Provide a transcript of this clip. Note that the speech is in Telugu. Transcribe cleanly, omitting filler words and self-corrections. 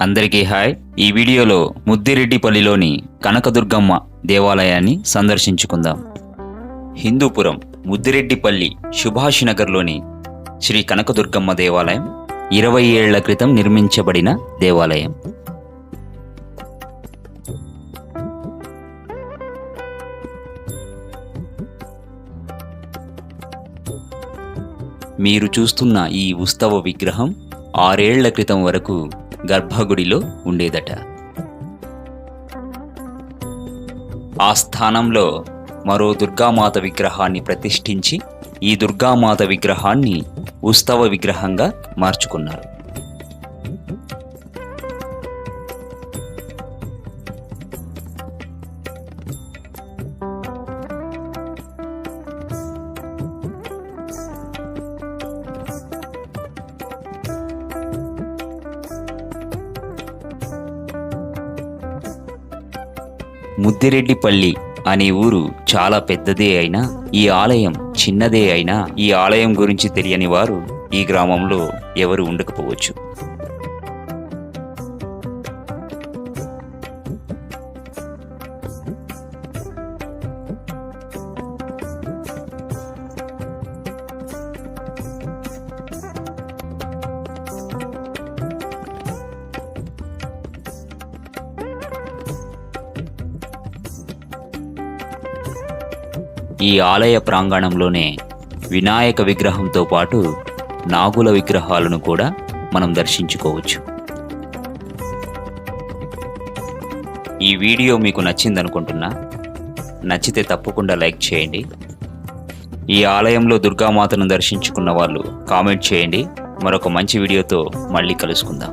అందరికీ హాయ్. ఈ వీడియోలో ముద్దిరెడ్డిపల్లిలోని కనకదుర్గమ్మ దేవాలయాన్ని సందర్శించుకుందాం. హిందూపురం ముద్దిరెడ్డిపల్లి సుభాష్ నగర్లోని శ్రీ కనకదుర్గమ్మ దేవాలయం 20 ఏళ్ల క్రితం నిర్మించబడిన దేవాలయం. మీరు చూస్తున్న ఈ ఉత్సవ విగ్రహం 6 ఏళ్ల క్రితం వరకు గర్భగుడిలో ఉండేదట. ఆ స్థానంలో మరో దుర్గామాత విగ్రహాన్ని ప్రతిష్ఠించి ఈ దుర్గామాత విగ్రహాన్ని ఉత్సవ విగ్రహంగా మార్చుకున్నారు. ముద్దిరెడ్డిపల్లి అనే ఊరు చాలా పెద్దదే అయినా ఈ ఆలయం చిన్నదే అయినా ఈ ఆలయం గురించి తెలియని వారు ఈ గ్రామంలో ఎవరు ఉండకపోవచ్చు. ఈ ఆలయ ప్రాంగణంలోనే వినాయక విగ్రహంతో పాటు నాగుల విగ్రహాలను కూడా మనం దర్శించుకోవచ్చు. ఈ వీడియో మీకు నచ్చిందనుకుంటున్నా. నచ్చితే తప్పకుండా లైక్ చేయండి. ఈ ఆలయంలో దుర్గామాతను దర్శించుకున్న వాళ్ళు కామెంట్ చేయండి. మరొక మంచి వీడియోతో మళ్ళీ కలుసుకుందాం.